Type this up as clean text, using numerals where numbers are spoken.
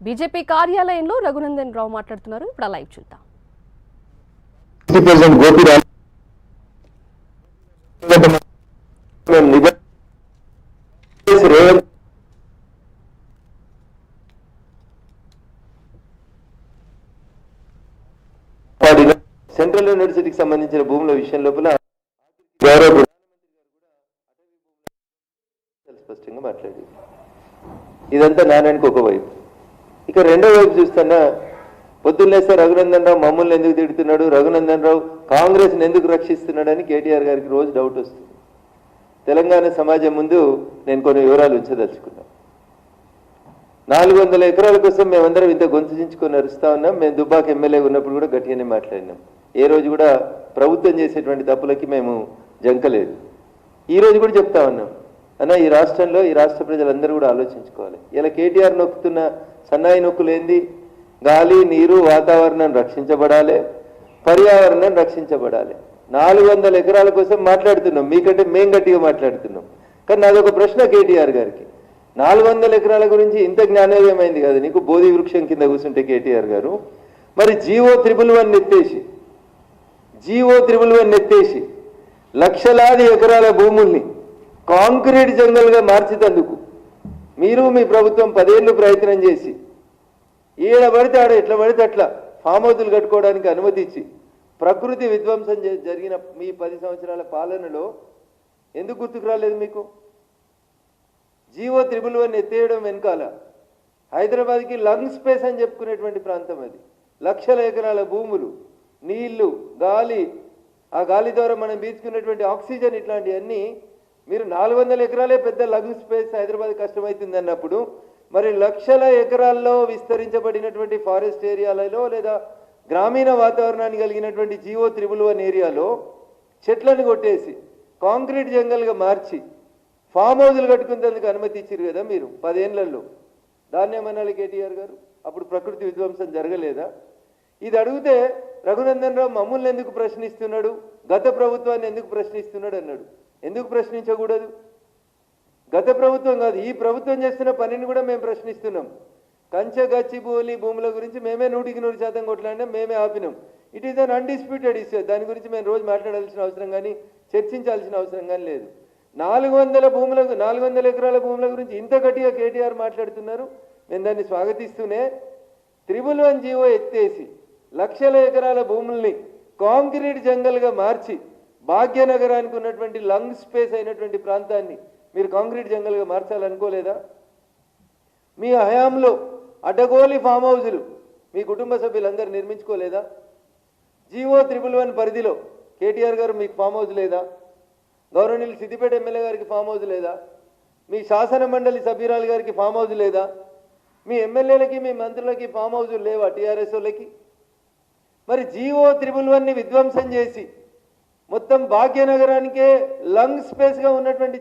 BJP కార్యాలయంలో రఘునందన్ రావు మాట్లాడుతున్నారు. ఇప్పుడు లైవ్ చూద్దాం. సెంట్రల్ యూనివర్సిటీకి సంబంధించిన భూముల విషయం లోపల స్పష్టంగా మాట్లాడి ఇదంతా నారాయణకి ఒకవైపు. ఇక రెండో వైపు చూస్తున్నా పొద్దున్నేస్తే రఘునందన్ రావు మమ్మల్ని ఎందుకు తిడుతున్నాడు, రఘునందన్ రావు కాంగ్రెస్ని ఎందుకు రక్షిస్తున్నాడని కేటీఆర్ గారికి రోజు డౌట్ వస్తుంది. తెలంగాణ సమాజం ముందు నేను కొన్ని వివరాలు ఉంచదలుచుకున్నాను. 400 ఎకరాల కోసం మేమందరం ఇంత గొంతుచించుకొని అరుస్తా ఉన్నాం. మేము దుబ్బాక ఎమ్మెల్యే ఉన్నప్పుడు కూడా గట్టిగానే మాట్లాడినాం. ఏ రోజు కూడా ప్రభుత్వం చేసేటువంటి తప్పులకి మేము జంకలేదు. ఈ రోజు కూడా చెప్తా ఉన్నాం, అన్న ఈ రాష్ట్రంలో ఈ రాష్ట్ర ప్రజలందరూ కూడా ఆలోచించుకోవాలి. ఇలా కేటీఆర్ నొక్కుతున్న సన్నాయి నొక్కులేంది, గాలి నీరు వాతావరణం రక్షించబడాలి, పర్యావరణం రక్షించబడాలి. 400 ఎకరాల కోసం మాట్లాడుతున్నాం, మీకంటే మేం గట్టిగా మాట్లాడుతున్నాం. కానీ నాదొక ప్రశ్న కేటీఆర్ గారికి, 400 ఎకరాల గురించి ఇంత జ్ఞానోదయం అయింది కదా నీకు, బోధి వృక్షం కింద కూర్చుంటే కేటీఆర్ గారు, మరి జీవో 311 ఎత్తేసి లక్షలాది ఎకరాల భూముల్ని కాంక్రీట్ జంగల్గా మార్చితందుకు మీరు మీ ప్రభుత్వం 10 ఏళ్ళు ప్రయత్నం చేసి ఈడ పడితే ఆడ ఎట్లా పడితే అట్లా ఫామ్ హౌజులు కట్టుకోవడానికి అనుమతి ఇచ్చి ప్రకృతి విధ్వంసం జరిగిన మీ 10 సంవత్సరాల పాలనలో ఎందుకు గుర్తుకు రాలేదు మీకు? జీవో 311 ఎత్తేయడం వెనకాల హైదరాబాద్కి లంగ్ స్పేస్ అని చెప్పుకునేటువంటి ప్రాంతం అది. లక్షల ఎకరాల భూములు, నీళ్లు, గాలి, ఆ గాలి ద్వారా మనం పీల్చుకునేటువంటి ఆక్సిజన్, ఇట్లాంటివన్నీ మీరు 400 ఎకరాలే పెద్ద లంగ్ స్పేస్ హైదరాబాద్ కష్టమవుతుంది అన్నప్పుడు, మరి లక్షల ఎకరాల్లో విస్తరించబడినటువంటి ఫారెస్ట్ ఏరియాలలో లేదా గ్రామీణ వాతావరణాన్ని కలిగినటువంటి జీవో 311 ఏరియాలో చెట్లను కొట్టేసి కాంక్రీట్ జంగల్గా మార్చి ఫామ్ హౌజులు కట్టుకునేందుకు అనుమతి ఇచ్చారు కదా మీరు 10 ఏళ్లలో. దాన్ని ఏమనాలి కేటీఆర్ గారు? అప్పుడు ప్రకృతి విధ్వంసం జరగలేదా? ఇది అడిగితే రఘునందన్ రావు మమ్మల్ని ఎందుకు ప్రశ్నిస్తున్నాడు, గత ప్రభుత్వాన్ని ఎందుకు ప్రశ్నిస్తున్నాడు అన్నాడు. ఎందుకు ప్రశ్నించకూడదు? గత ప్రభుత్వం కాదు, ఈ ప్రభుత్వం చేస్తున్న పనిని కూడా మేము ప్రశ్నిస్తున్నాం. కంచె గచ్చిబౌలి భూముల గురించి మేమే 100% కొట్లాడినాం, మేమే ఆపినాం. It is an undisputed issue. దాని గురించి మేము రోజు మాట్లాడాల్సిన అవసరం కానీ చర్చించాల్సిన అవసరం కానీ లేదు. 400 ఎకరాల భూముల గురించి ఇంత గట్టిగా కేటీఆర్ మాట్లాడుతున్నారు. నేను దాన్ని స్వాగతిస్తూనే 311 జీవో ఎత్తేసి లక్షల ఎకరాల భూముల్ని కాంక్రీట్ జంగల్గా మార్చి భాగ్యనగరానికి ఉన్నటువంటి లంగ్ స్పేస్ అయినటువంటి ప్రాంతాన్ని మీరు కాంక్రీట్ జంగల్గా మార్చాలనుకోలేదా? మీ హయాంలో అడ్డగోలి ఫామ్ హౌజులు మీ కుటుంబ సభ్యులందరూ నిర్మించుకోలేదా? జీవో 311 పరిధిలో కేటీఆర్ గారు మీకు ఫామ్ హౌజ్ లేదా? గౌరవనీయులు సిద్దిపేట ఎమ్మెల్యే గారికి ఫామ్ హౌజ్ లేదా? మీ శాసన మండలి సభ్యురాలు గారికి ఫామ్ హౌజ్ లేదా? మీ ఎమ్మెల్యేలకి మీ మంత్రులకి ఫామ్ హౌజులు లేవా టీఆర్ఎస్ వాళ్ళకి? మరి జీవో 311ని విధ్వంసం చేసి మొత్తం భాగ్యనగరానికే లంగ్ స్పేస్గా ఉన్నటువంటి